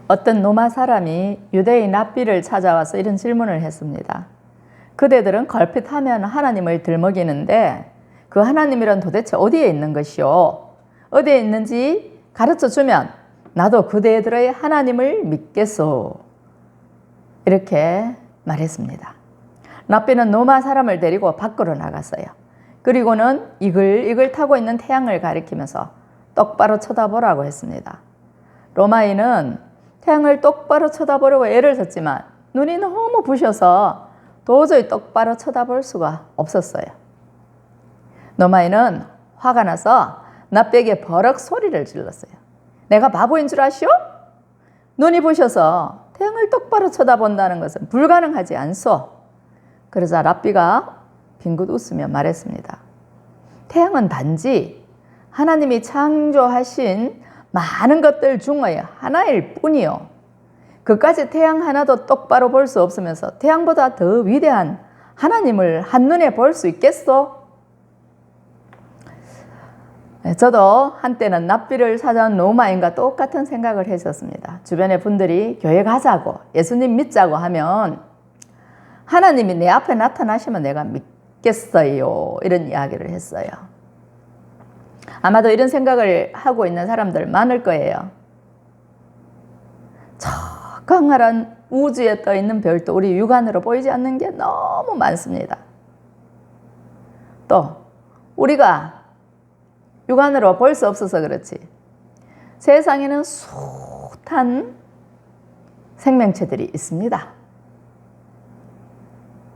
어떤 로마 사람이 유대인 랍비를 찾아와서 이런 질문을 했습니다. 그대들은 걸핏하면 하나님을 들먹이는데 그 하나님이란 도대체 어디에 있는 것이요? 어디에 있는지 가르쳐 주면 나도 그대들의 하나님을 믿겠소. 이렇게 말했습니다. 랍비는 로마 사람을 데리고 밖으로 나갔어요. 그리고는 이글이글 타고 있는 태양을 가리키면서 똑바로 쳐다보라고 했습니다. 로마인은 태양을 똑바로 쳐다보려고 애를 썼지만 눈이 너무 부셔서 도저히 똑바로 쳐다볼 수가 없었어요. 로마인은 화가 나서 납비에게 버럭 소리를 질렀어요. 내가 바보인 줄 아시오? 눈이 부셔서 태양을 똑바로 쳐다본다는 것은 불가능하지 않소. 그러자 랍비가 빙긋 웃으며 말했습니다. 태양은 단지 하나님이 창조하신 많은 것들 중의 하나일 뿐이요. 그까지 태양 하나도 똑바로 볼 수 없으면서 태양보다 더 위대한 하나님을 한눈에 볼 수 있겠소? 저도 한때는 납비를 찾아온 로마인과 똑같은 생각을 했었습니다. 주변의 분들이 교회 가자고 예수님 믿자고 하면 하나님이 내 앞에 나타나시면 내가 믿겠어요. 이런 이야기를 했어요. 아마도 이런 생각을 하고 있는 사람들 많을 거예요. 저 광활한 우주에 떠 있는 별도 우리 육안으로 보이지 않는 게 너무 많습니다. 또 우리가 육안으로 볼 수 없어서 그렇지 세상에는 숱한 생명체들이 있습니다.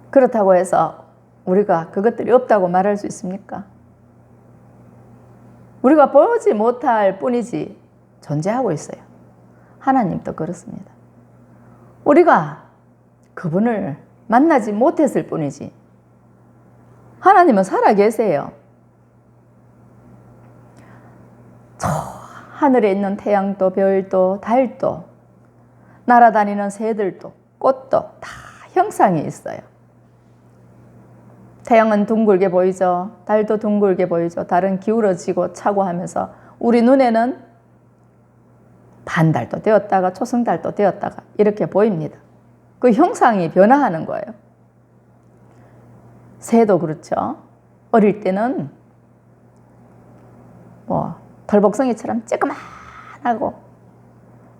그렇다고 해서 우리가 그것들이 없다고 말할 수 있습니까? 우리가 보지 못할 뿐이지 존재하고 있어요. 하나님도 그렇습니다. 우리가 그분을 만나지 못했을 뿐이지 하나님은 살아계세요. 저 하늘에 있는 태양도 별도 달도 날아다니는 새들도 꽃도 다 형상이 있어요. 태양은 둥글게 보이죠. 달도 둥글게 보이죠. 달은 기울어지고 차고 하면서 우리 눈에는 반달도 되었다가 초승달도 되었다가 이렇게 보입니다. 그 형상이 변화하는 거예요. 새도 그렇죠. 어릴 때는 털복숭이처럼 쬐끄만하고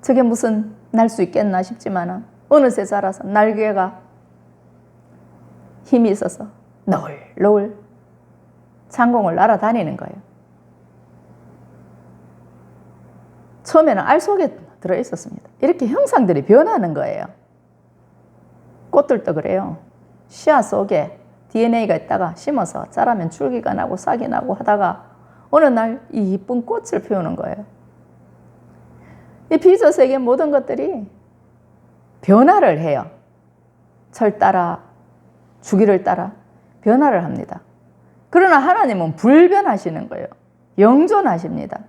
저게 무슨 날 수 있겠나 싶지만 어느새 자라서 날개가 힘이 있어서 노을노을 창공을 날아다니는 거예요. 처음에는 알 속에 들어있었습니다. 이렇게 형상들이 변하는 거예요. 꽃들도 그래요. 씨앗 속에 DNA가 있다가 심어서 자라면 줄기가 나고 싹이 나고 하다가 어느 날 이 이쁜 꽃을 피우는 거예요. 이 비저세계 모든 것들이 변화를 해요. 철 따라 주기를 따라 변화를 합니다. 그러나 하나님은 불변하시는 거예요. 영존하십니다.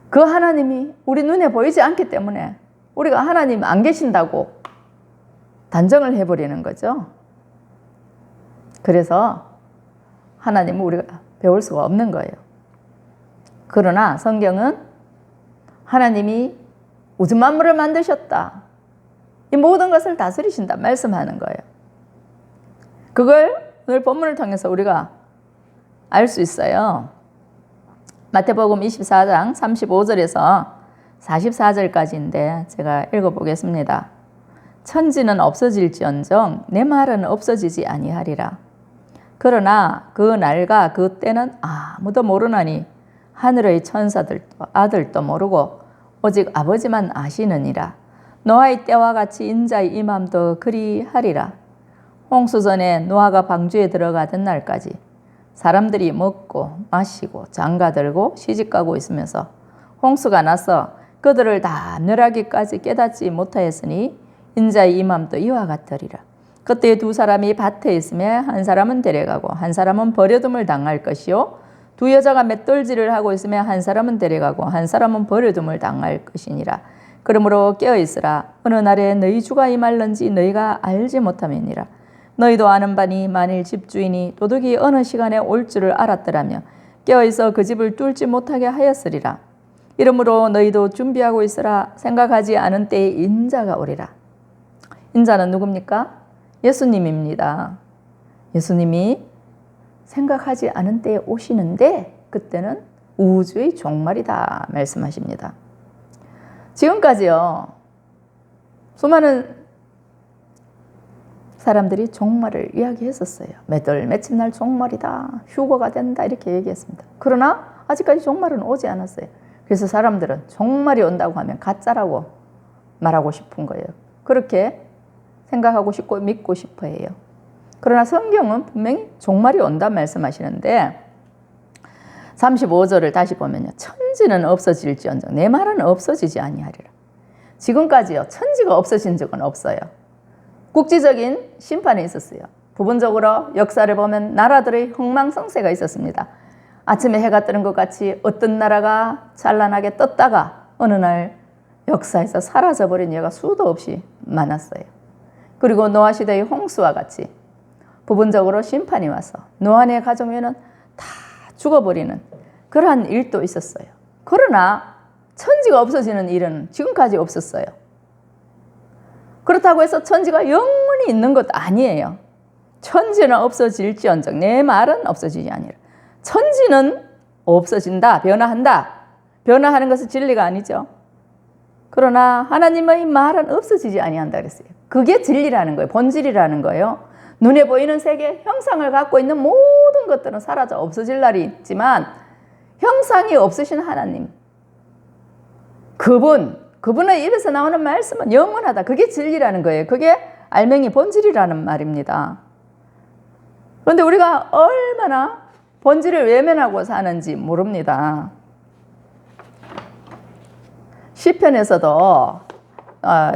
그 하나님이 우리 눈에 보이지 않기 때문에 우리가 하나님 안 계신다고 단정을 해버리는 거죠. 그래서 하나님은 우리가 배울 수가 없는 거예요. 그러나 성경은 하나님이 우주 만물을 만드셨다. 이 모든 것을 다스리신다 말씀하는 거예요. 그걸 오늘 본문을 통해서 우리가 알 수 있어요. 마태복음 24장 35절에서 44절까지인데 제가 읽어보겠습니다. 천지는 없어질지언정 내 말은 없어지지 아니하리라. 그러나 그 날과 그 때는 아무도 모르나니 하늘의 천사들도 아들도 모르고 오직 아버지만 아시느니라. 노아의 때와 같이 인자의 임함도 그리하리라. 홍수전에 노아가 방주에 들어가던 날까지 사람들이 먹고 마시고 장가들고 시집가고 있으면서 홍수가 나서 그들을 다 멸하기까지 깨닫지 못하였으니 인자의 임함도 이와 같으리라. 그때 두 사람이 밭에 있으며 한 사람은 데려가고 한 사람은 버려둠을 당할 것이요 두 여자가 맷돌질을 하고 있으며 한 사람은 데려가고 한 사람은 버려둠을 당할 것이니라. 그러므로 깨어있으라. 어느 날에 너희 주가 임할는지 너희가 알지 못함이니라. 너희도 아는 바니 만일 집주인이 도둑이 어느 시간에 올 줄을 알았더라면 깨어있어 그 집을 뚫지 못하게 하였으리라. 이러므로 너희도 준비하고 있으라. 생각하지 않은 때에 인자가 오리라. 인자는 누굽니까? 예수님입니다. 예수님이 생각하지 않은 때에 오시는데 그때는 우주의 종말이다 말씀하십니다. 지금까지요, 수많은 사람들이 종말을 이야기했었어요. 며칠 날 종말이다, 휴거가 된다 이렇게 얘기했습니다. 그러나 아직까지 종말은 오지 않았어요. 그래서 사람들은 종말이 온다고 하면 가짜라고 말하고 싶은 거예요. 그렇게 생각하고 싶고 믿고 싶어 해요. 그러나 성경은 분명히 종말이 온다 말씀하시는데 35절을 다시 보면요, 천지는 없어질지언정 내 말은 없어지지 아니하리라. 지금까지요, 천지가 없어진 적은 없어요. 국지적인 심판이 있었어요. 부분적으로 역사를 보면 나라들의 흥망성쇠가 있었습니다. 아침에 해가 뜨는 것 같이 어떤 나라가 찬란하게 떴다가 어느 날 역사에서 사라져버린 예가 수도 없이 많았어요. 그리고 노아 시대의 홍수와 같이 부분적으로 심판이 와서 노아의 가정에는 다 죽어버리는 그러한 일도 있었어요. 그러나 천지가 없어지는 일은 지금까지 없었어요. 그렇다고 해서 천지가 영원히 있는 것도 아니에요. 천지는 없어질지언정 내 말은 없어지지 아니라. 천지는 없어진다, 변화한다. 변화하는 것은 진리가 아니죠. 그러나 하나님의 말은 없어지지 아니한다 그랬어요. 그게 진리라는 거예요. 본질이라는 거예요. 눈에 보이는 세계, 형상을 갖고 있는 모든 것들은 사라져 없어질 날이 있지만 형상이 없으신 하나님, 그분의 입에서 나오는 말씀은 영원하다. 그게 진리라는 거예요. 그게 알맹이 본질이라는 말입니다. 그런데 우리가 얼마나 본질을 외면하고 사는지 모릅니다. 시편에서도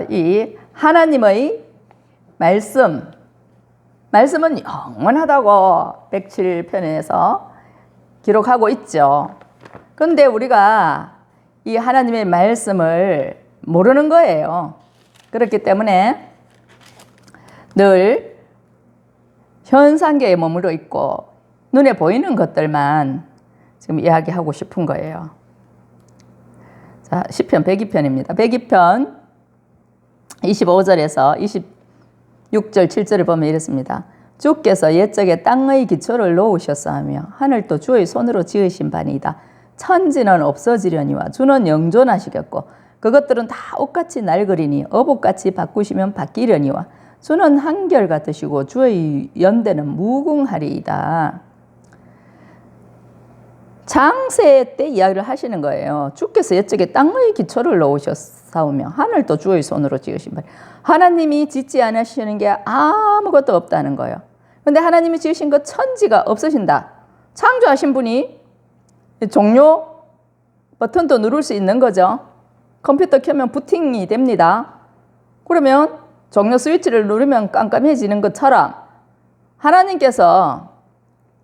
이 하나님의 말씀은 영원하다고 107편에서 기록하고 있죠. 그런데 우리가 이 하나님의 말씀을 모르는 거예요. 그렇기 때문에 늘 현상계에 머물러 있고 눈에 보이는 것들만 지금 이야기하고 싶은 거예요. 자, 시편 102편입니다. 102편 25절에서 26절 7절을 보면 이렇습니다. 주께서 옛적에 땅의 기초를 놓으셨사하며 하늘도 주의 손으로 지으신 바니이다. 천지는 없어지려니와 주는 영존하시겠고 그것들은 다 옷같이 낡으리니 어복같이 바꾸시면 바뀌려니와 주는 한결같으시고 주의 연대는 무궁하리이다. 창세 때 이야기를 하시는 거예요. 주께서 옛적에 땅의 기초를 놓으셨사오며 하늘도 주의 손으로 지으신 바. 하나님이 짓지 않으시는 게 아무것도 없다는 거예요. 그런데 하나님이 지으신 것 천지가 없으신다. 창조하신 분이 종료 버튼도 누를 수 있는 거죠. 컴퓨터 켜면 부팅이 됩니다. 그러면 종료 스위치를 누르면 깜깜해지는 것처럼 하나님께서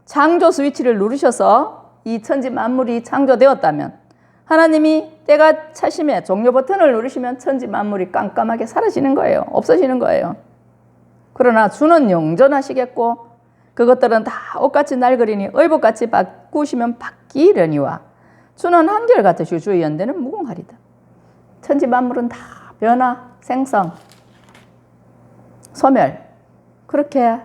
창조 스위치를 누르셔서 이 천지 만물이 창조되었다면 하나님이 때가 차심에 종료 버튼을 누르시면 천지 만물이 깜깜하게 사라지는 거예요. 없어지는 거예요. 그러나 주는 영존하시겠고 그것들은 다 옷같이 낡으리니 의복같이 바꾸시면 바뀌려니와 주는 한결같으시고 주의 연대는 무궁하리다. 천지 만물은 다 변화, 생성, 소멸 그렇게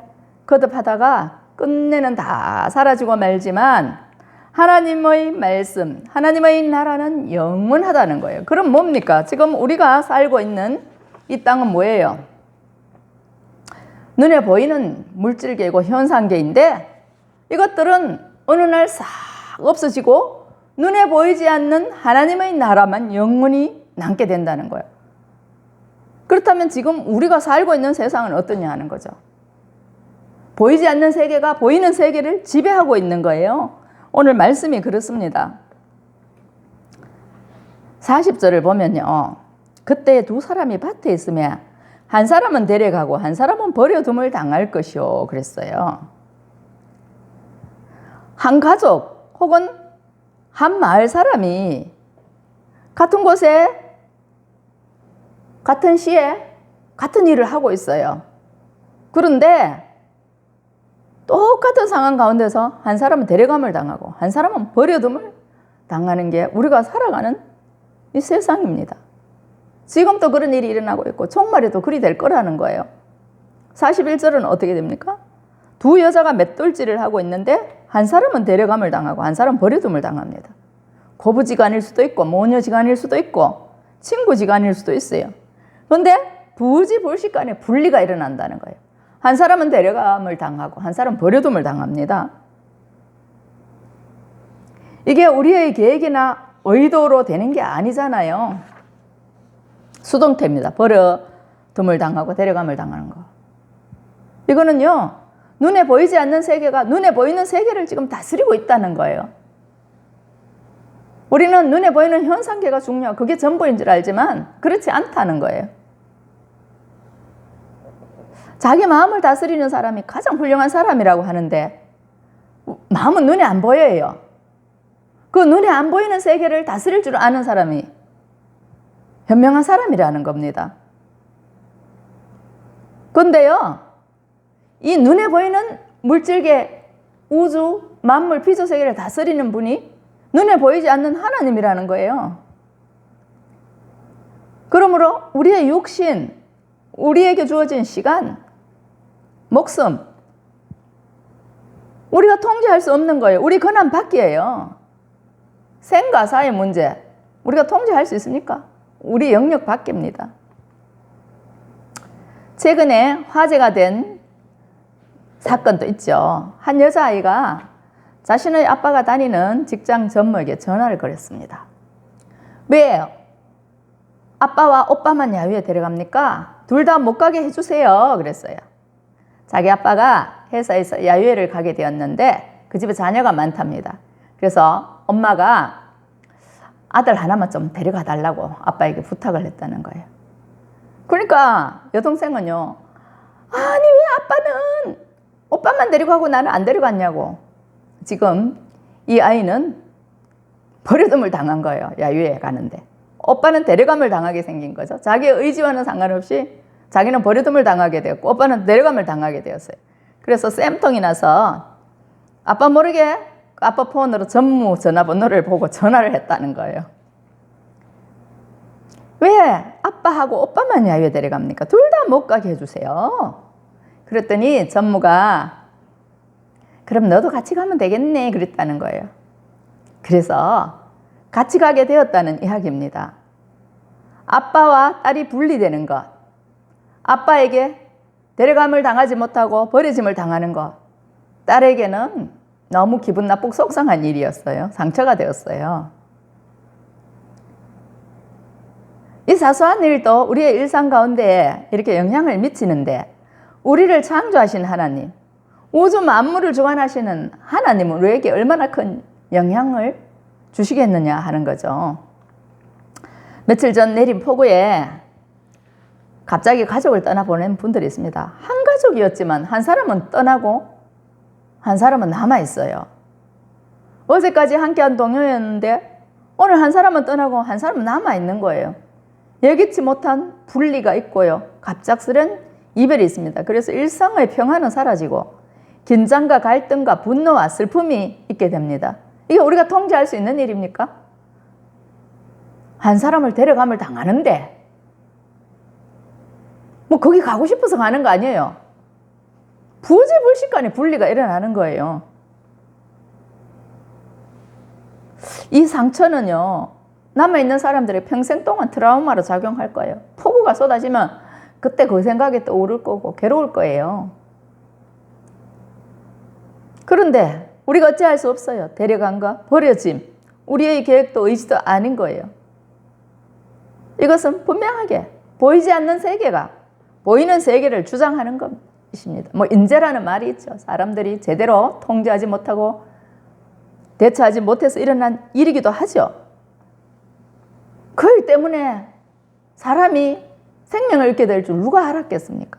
거듭하다가 끝내는 다 사라지고 말지만 하나님의 말씀, 하나님의 나라는 영원하다는 거예요. 그럼 뭡니까? 지금 우리가 살고 있는 이 땅은 뭐예요? 눈에 보이는 물질계이고 현상계인데 이것들은 어느 날 싹 없어지고 눈에 보이지 않는 하나님의 나라만 영원히 남게 된다는 거예요. 그렇다면 지금 우리가 살고 있는 세상은 어떠냐 하는 거죠. 보이지 않는 세계가 보이는 세계를 지배하고 있는 거예요. 오늘 말씀이 그렇습니다. 40절을 보면요. 그때 두 사람이 밭에 있으며 한 사람은 데려가고 한 사람은 버려둠을 당할 것이요 그랬어요. 한 가족 혹은 한 마을 사람이 같은 곳에 같은 시에 같은 일을 하고 있어요. 그런데 똑같은 상황 가운데서 한 사람은 데려감을 당하고 한 사람은 버려둠을 당하는 게 우리가 살아가는 이 세상입니다. 지금도 그런 일이 일어나고 있고 종말에도 그리 될 거라는 거예요. 41절은 어떻게 됩니까? 두 여자가 맷돌질을 하고 있는데 한 사람은 데려감을 당하고 한 사람은 버려둠을 당합니다. 고부지간일 수도 있고 모녀지간일 수도 있고 친구지간일 수도 있어요. 그런데 부지불식간에 분리가 일어난다는 거예요. 한 사람은 데려감을 당하고 한 사람은 버려둠을 당합니다. 이게 우리의 계획이나 의도로 되는 게 아니잖아요. 수동태입니다. 버려둠을 당하고 데려감을 당하는 거. 이거는요, 눈에 보이지 않는 세계가 눈에 보이는 세계를 지금 다스리고 있다는 거예요. 우리는 눈에 보이는 현상계가 중요하고 그게 전부인 줄 알지만 그렇지 않다는 거예요. 자기 마음을 다스리는 사람이 가장 훌륭한 사람이라고 하는데 마음은 눈에 안 보여요. 그 눈에 안 보이는 세계를 다스릴 줄 아는 사람이 현명한 사람이라는 겁니다. 그런데요, 이 눈에 보이는 물질계, 우주, 만물, 피조 세계를 다스리는 분이 눈에 보이지 않는 하나님이라는 거예요. 그러므로 우리의 육신, 우리에게 주어진 시간, 목숨, 우리가 통제할 수 없는 거예요. 우리 권한 밖이에요. 생과 사의 문제, 우리가 통제할 수 있습니까? 우리 영역 밖입니다. 최근에 화제가 된 사건도 있죠. 한 여자아이가 자신의 아빠가 다니는 직장 전무에게 전화를 걸었습니다. 왜 아빠와 오빠만 야유회 데려갑니까? 둘 다 못 가게 해주세요. 그랬어요. 자기 아빠가 회사에서 야유회를 가게 되었는데 그 집에 자녀가 많답니다. 그래서 엄마가 아들 하나만 좀 데려가 달라고 아빠에게 부탁을 했다는 거예요. 그러니까 여동생은요, 아니 왜 아빠는 오빠만 데리고 가고 나는 안 데려갔냐고. 지금 이 아이는 버려둠을 당한 거예요. 야유회 가는데. 오빠는 데려감을 당하게 생긴 거죠. 자기의 의지와는 상관없이 자기는 버려둠을 당하게 되었고 오빠는 데려감을 당하게 되었어요. 그래서 쌤통이 나서 아빠 모르게 아빠 폰으로 전무 전화번호를 보고 전화를 했다는 거예요. 왜 아빠하고 오빠만 야유회 데려갑니까? 둘 다 못 가게 해주세요. 그랬더니 전무가 그럼 너도 같이 가면 되겠네 그랬다는 거예요. 그래서 같이 가게 되었다는 이야기입니다. 아빠와 딸이 분리되는 것, 아빠에게 데려감을 당하지 못하고 버려짐을 당하는 것, 딸에게는 너무 기분 나쁘고 속상한 일이었어요. 상처가 되었어요. 이 사소한 일도 우리의 일상 가운데 이렇게 영향을 미치는데 우리를 창조하신 하나님, 우주 만물을 주관하시는 하나님은 우리에게 얼마나 큰 영향을 주시겠느냐 하는 거죠. 며칠 전 내린 폭우에 갑자기 가족을 떠나보낸 분들이 있습니다. 한 가족이었지만 한 사람은 떠나고 한 사람은 남아있어요. 어제까지 함께한 동료였는데 오늘 한 사람은 떠나고 한 사람은 남아있는 거예요. 예기치 못한 분리가 있고요. 갑작스런 이별이 있습니다. 그래서 일상의 평화는 사라지고 긴장과 갈등과 분노와 슬픔이 있게 됩니다. 이게 우리가 통제할 수 있는 일입니까? 한 사람을 데려감을 당하는데 뭐 거기 가고 싶어서 가는 거 아니에요. 부지불식간에 분리가 일어나는 거예요. 이 상처는요, 남아있는 사람들의 평생 동안 트라우마로 작용할 거예요. 폭우가 쏟아지면 그때 그 생각이 떠오를 거고 괴로울 거예요. 그런데 우리가 어찌할 수 없어요. 데려간과 버려짐, 우리의 계획도 의지도 아닌 거예요. 이것은 분명하게 보이지 않는 세계가 보이는 세계를 주장하는 것입니다. 뭐 인재라는 말이 있죠. 사람들이 제대로 통제하지 못하고 대처하지 못해서 일어난 일이기도 하죠. 그 일 때문에 사람이 생명을 잃게 될 줄 누가 알았겠습니까?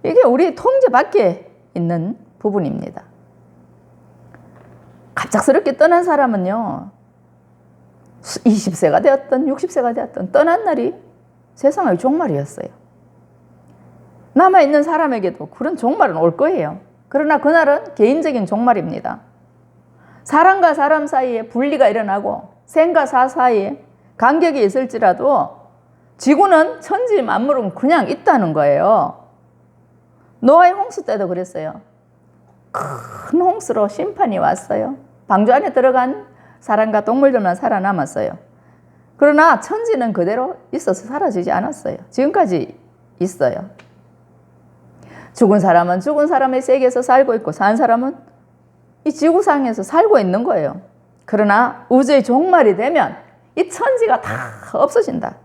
이게 우리 통제 밖에 있는 부분입니다. 갑작스럽게 떠난 사람은요, 20세가 되었던 60세가 되었던 떠난 날이 세상의 종말이었어요. 남아있는 사람에게도 그런 종말은 올 거예요. 그러나 그날은 개인적인 종말입니다. 사람과 사람 사이에 분리가 일어나고 생과 사 사이에 간격이 있을지라도 지구는 천지 만물은 그냥 있다는 거예요. 노아의 홍수 때도 그랬어요. 큰 홍수로 심판이 왔어요. 방주 안에 들어간 사람과 동물들만 살아남았어요. 그러나 천지는 그대로 있어서 사라지지 않았어요. 지금까지 있어요. 죽은 사람은 죽은 사람의 세계에서 살고 있고 산 사람은 이 지구상에서 살고 있는 거예요. 그러나 우주의 종말이 되면 이 천지가 다 없어진다.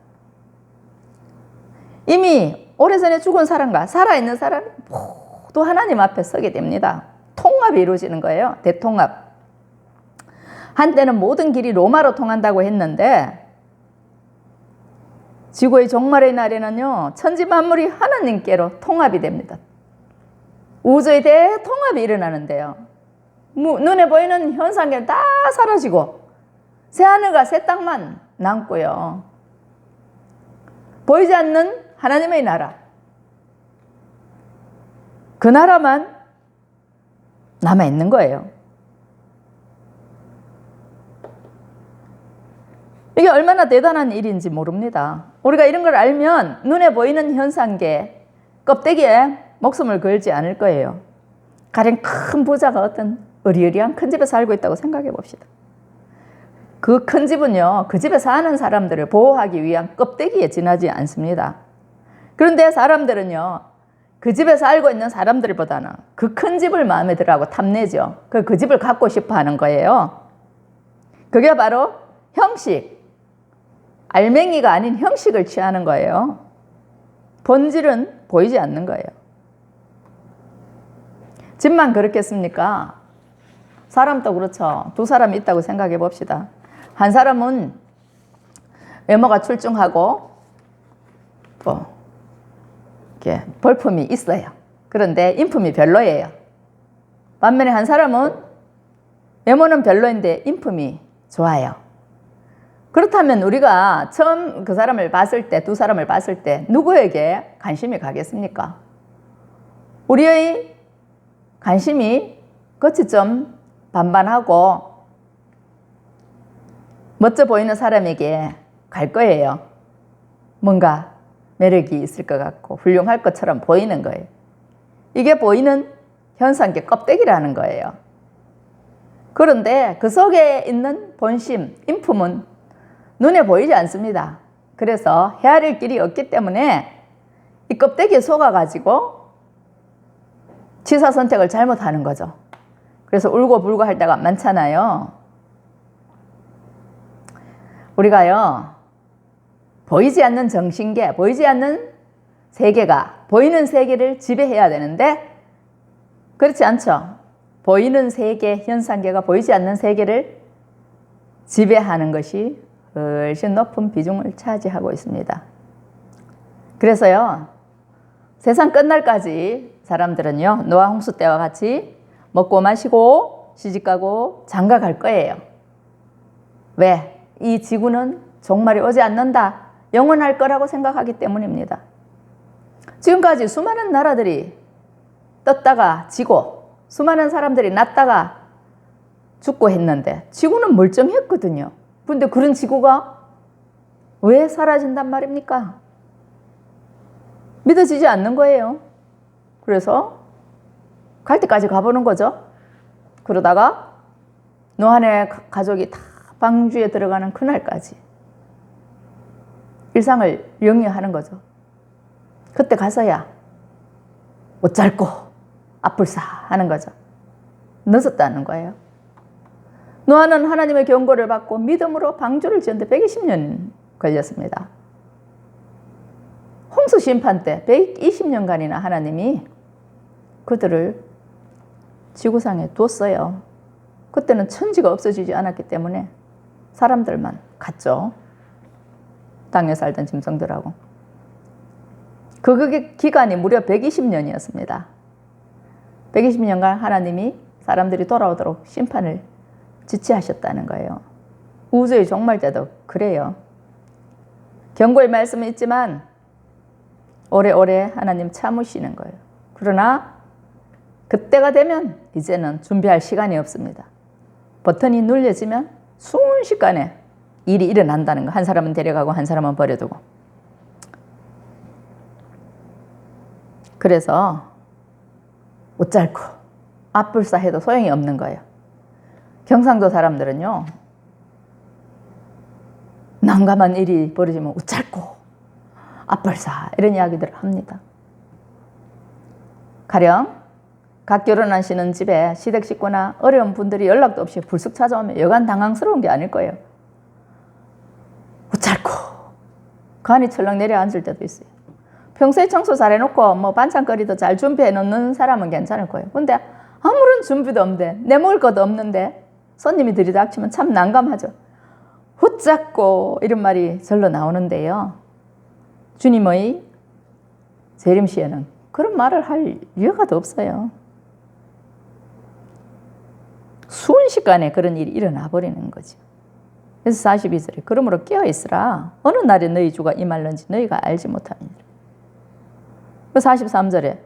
이미 오래전에 죽은 사람과 살아있는 사람이 모두 하나님 앞에 서게 됩니다. 통합이 이루어지는 거예요. 대통합. 한때는 모든 길이 로마로 통한다고 했는데 지구의 종말의 날에는요, 천지 만물이 하나님께로 통합이 됩니다. 우주의 대통합이 일어나는데요. 눈에 보이는 현상은 다 사라지고 새하늘과 새 땅만 남고요. 보이지 않는 하나님의 나라, 그 나라만 남아있는 거예요. 이게 얼마나 대단한 일인지 모릅니다. 우리가 이런 걸 알면 눈에 보이는 현상계 껍데기에 목숨을 걸지 않을 거예요. 가령 큰 부자가 어떤 어리어리한 큰 집에 살고 있다고 생각해 봅시다. 그 큰 집은요, 그 집에 사는 사람들을 보호하기 위한 껍데기에 지나지 않습니다. 그런데 사람들은요, 그 집에 살고 있는 사람들보다는 그 큰 집을 마음에 들어하고 탐내죠. 그 집을 갖고 싶어 하는 거예요. 그게 바로 형식, 알맹이가 아닌 형식을 취하는 거예요. 본질은 보이지 않는 거예요. 집만 그렇겠습니까? 사람도 그렇죠. 두 사람이 있다고 생각해 봅시다. 한 사람은 외모가 출중하고 이렇게 볼품이 있어요. 그런데 인품이 별로예요. 반면에 한 사람은 외모는 별로인데 인품이 좋아요. 그렇다면 우리가 처음 그 사람을 봤을 때, 두 사람을 봤을 때 누구에게 관심이 가겠습니까? 우리의 관심이 겉이 좀 반반하고 멋져 보이는 사람에게 갈 거예요. 뭔가 매력이 있을 것 같고 훌륭할 것처럼 보이는 거예요. 이게 보이는 현상계 껍데기라는 거예요. 그런데 그 속에 있는 본심, 인품은 눈에 보이지 않습니다. 그래서 헤아릴 길이 없기 때문에 이 껍데기에 속아가지고 취사 선택을 잘못하는 거죠. 그래서 울고불고 할 때가 많잖아요. 우리가요, 보이지 않는 정신계, 보이지 않는 세계가 보이는 세계를 지배해야 되는데 그렇지 않죠. 보이는 세계, 현상계가 보이지 않는 세계를 지배하는 것이 훨씬 높은 비중을 차지하고 있습니다. 그래서요, 세상 끝날까지 사람들은요, 노아 홍수 때와 같이 먹고 마시고 시집가고 장가갈 거예요. 왜? 이 지구는 종말이 오지 않는다, 영원할 거라고 생각하기 때문입니다. 지금까지 수많은 나라들이 떴다가 지고 수많은 사람들이 났다가 죽고 했는데 지구는 멀쩡했거든요. 그런데 그런 지구가 왜 사라진단 말입니까? 믿어지지 않는 거예요. 그래서 갈 때까지 가보는 거죠. 그러다가 노아의 가족이 다 방주에 들어가는 그날까지 일상을 영위하는 거죠. 그때 가서야 옷 짧고 앞불사 하는 거죠. 늦었다는 거예요. 노아는 하나님의 경고를 받고 믿음으로 방주를 지었는데 120년 걸렸습니다. 홍수 심판 때 120년간이나 하나님이 그들을 지구상에 뒀어요. 그때는 천지가 없어지지 않았기 때문에 사람들만 갔죠. 땅에 살던 짐승들하고. 그 기간이 무려 120년이었습니다. 120년간 하나님이 사람들이 돌아오도록 심판을 지체하셨다는 거예요. 우주의 종말 때도 그래요. 경고의 말씀은 있지만 오래오래 하나님 참으시는 거예요. 그러나 그때가 되면 이제는 준비할 시간이 없습니다. 버튼이 눌려지면 순식간에 일이 일어난다는 거. 한 사람은 데려가고 한 사람은 버려두고. 그래서 웃잘고 앞불사해도 소용이 없는 거예요. 경상도 사람들은요, 난감한 일이 벌어지면 웃잘고 앞불사 이런 이야기들을 합니다. 가령 각 결혼하시는 집에 시댁 식구나 어려운 분들이 연락도 없이 불쑥 찾아오면 여간 당황스러운 게 아닐 거예요. 웃잘고 간이 철렁 내려앉을 때도 있어요. 평소에 청소 잘해놓고 뭐 반찬거리도 잘 준비해 놓는 사람은 괜찮을 거예요. 근데 아무런 준비도 없는데 내 먹을 것도 없는데 손님이 들이닥치면 참 난감하죠. 웃잘고 이런 말이 절로 나오는데요. 주님의 재림시에는 그런 말을 할 이유가 더 없어요. 순식간에 그런 일이 일어나 버리는 거죠. 그래서 42절에 그러므로 깨어있으라. 어느 날에 너희 주가 임할는지 너희가 알지 못하니라. 43절에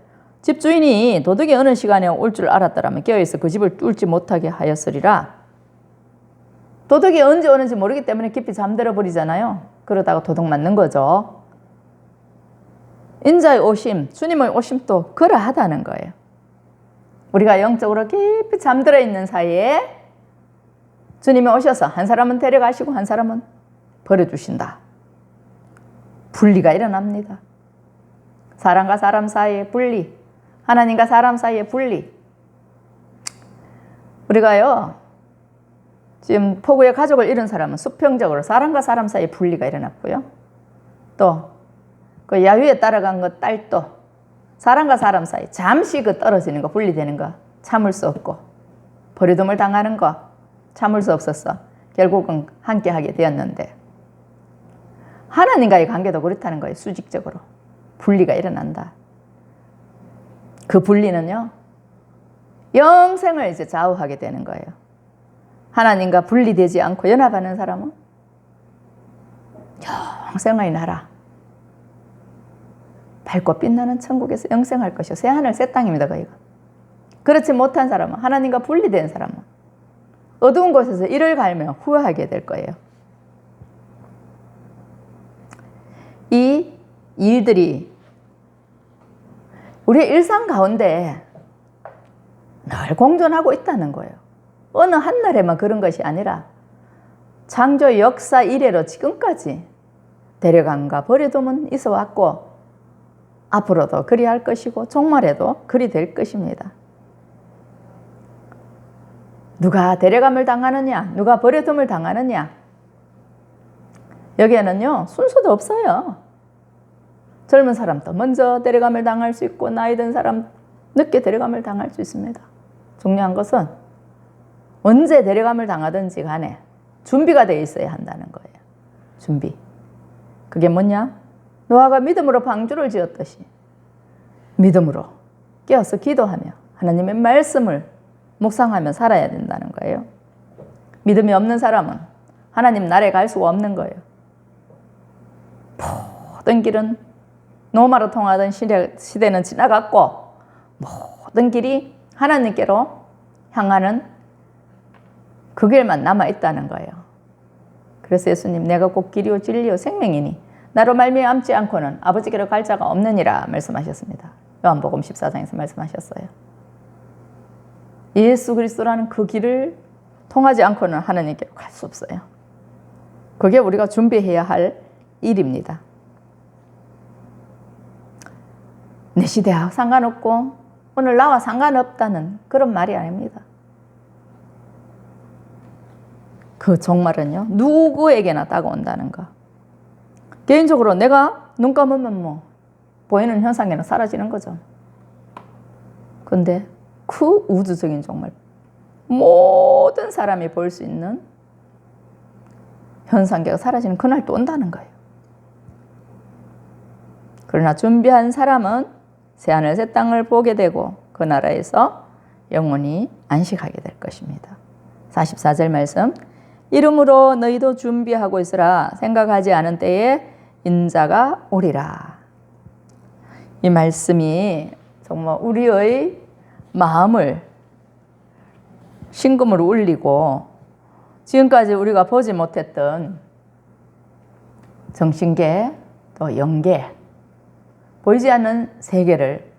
집주인이 도둑이 어느 시간에 올 줄 알았더라면 깨어있어 그 집을 뚫지 못하게 하였으리라. 도둑이 언제 오는지 모르기 때문에 깊이 잠들어 버리잖아요. 그러다가 도둑 맞는 거죠. 인자의 오심, 주님의 오심도 그러하다는 거예요. 우리가 영적으로 깊이 잠들어 있는 사이에 주님이 오셔서 한 사람은 데려가시고 한 사람은 버려주신다. 분리가 일어납니다. 사람과 사람 사이의 분리, 하나님과 사람 사이의 분리. 우리가요, 지금 폭우에 가족을 잃은 사람은 수평적으로 사람과 사람 사이의 분리가 일어났고요. 또 그 야유에 따라간 그 딸도 사람과 사람 사이 잠시 그 떨어지는 거, 분리되는 거 참을 수 없고 버려둠을 당하는 거 참을 수 없었어. 결국은 함께 하게 되었는데 하나님과의 관계도 그렇다는 거예요. 수직적으로 분리가 일어난다. 그 분리는요, 영생을 이제 좌우하게 되는 거예요. 하나님과 분리되지 않고 연합하는 사람은 영생의 나라, 밝고 빛나는 천국에서 영생할 것이요 새 하늘 새 땅입니다. 거기가. 그렇지 못한 사람은, 하나님과 분리된 사람은 어두운 곳에서 이를 갈며 후회하게 될 거예요. 이 일들이 우리의 일상 가운데 늘 공존하고 있다는 거예요. 어느 한날에만 그런 것이 아니라 창조 역사 이래로 지금까지 데려감과 버려둠은 있어 왔고 앞으로도 그리 할 것이고 종말에도 그리 될 것입니다. 누가 데려감을 당하느냐, 누가 버려둠을 당하느냐, 여기에는요 순서도 없어요. 젊은 사람도 먼저 데려감을 당할 수 있고 나이 든 사람 늦게 데려감을 당할 수 있습니다. 중요한 것은 언제 데려감을 당하든지 간에 준비가 되어 있어야 한다는 거예요. 준비. 그게 뭐냐? 노아가 믿음으로 방주를 지었듯이 믿음으로 깨어서 기도하며 하나님의 말씀을 묵상하며 살아야 된다는 거예요. 믿음이 없는 사람은 하나님 나라에 갈 수가 없는 거예요. 모든 길은 노마로 통하던 시대는 지나갔고 모든 길이 하나님께로 향하는 그 길만 남아있다는 거예요. 그래서 예수님 내가 곧 길이요 진리요 생명이니 나로 말미암지 않고는 아버지께로 갈 자가 없느니라 말씀하셨습니다. 요한복음 14장에서 말씀하셨어요. 예수 그리스도라는 그 길을 통하지 않고는 하나님께로 갈 수 없어요. 그게 우리가 준비해야 할 일입니다. 내 시대와 상관없고 오늘 나와 상관없다는 그런 말이 아닙니다. 그 종말은요 누구에게나 다가온다는 거. 개인적으로 내가 눈 감으면 뭐 보이는 현상에는 사라지는 거죠. 근데 그 우주적인 종말, 모든 사람이 볼 수 있는 현상계가 사라지는 그날도 온다는 거예요. 그러나 준비한 사람은 새하늘 새 땅을 보게 되고 그 나라에서 영원히 안식하게 될 것입니다. 44절 말씀, 이름으로 너희도 준비하고 있으라. 생각하지 않은 때에 인자가 오리라. 이 말씀이 정말 우리의 마음을 심금으로 울리고 지금까지 우리가 보지 못했던 정신계, 또 영계, 보이지 않는 세계를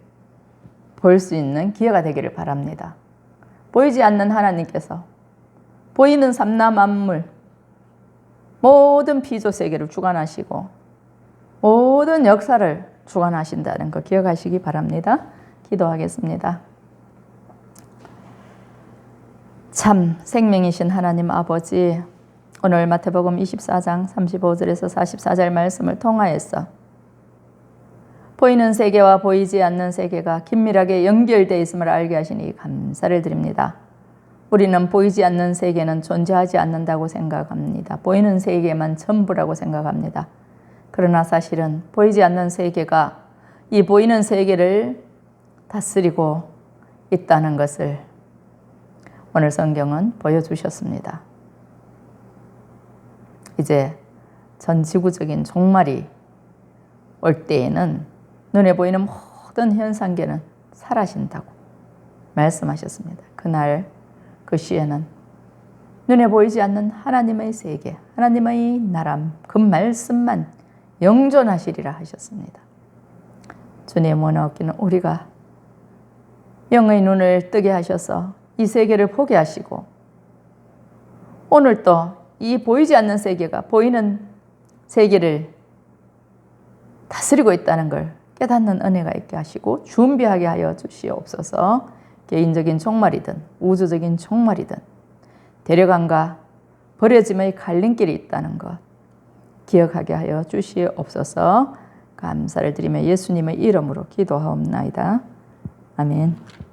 볼 수 있는 기회가 되기를 바랍니다. 보이지 않는 하나님께서 보이는 삼라 만물, 모든 피조 세계를 주관하시고 모든 역사를 주관하신다는 거 기억하시기 바랍니다. 기도하겠습니다. 참 생명이신 하나님 아버지, 오늘 마태복음 24장 35절에서 44절 말씀을 통하여서 보이는 세계와 보이지 않는 세계가 긴밀하게 연결되어 있음을 알게 하시니 감사를 드립니다. 우리는 보이지 않는 세계는 존재하지 않는다고 생각합니다. 보이는 세계만 전부라고 생각합니다. 그러나 사실은 보이지 않는 세계가 이 보이는 세계를 다스리고 있다는 것을 오늘 성경은 보여주셨습니다. 이제 전 지구적인 종말이 올 때에는 눈에 보이는 모든 현상계는 사라진다고 말씀하셨습니다. 그날 그 시에는 눈에 보이지 않는 하나님의 세계, 하나님의 나라, 그 말씀만 영존하시리라 하셨습니다. 주님 원하옵기는 우리가 영의 눈을 뜨게 하셔서 이 세계를 보게 하시고 오늘 또 이 보이지 않는 세계가 보이는 세계를 다스리고 있다는 걸 깨닫는 은혜가 있게 하시고 준비하게 하여 주시옵소서. 개인적인 종말이든 우주적인 종말이든 데려감과 버려짐의 갈림길이 있다는 것 기억하게 하여 주시옵소서. 감사를 드리며 예수님의 이름으로 기도하옵나이다. 아멘.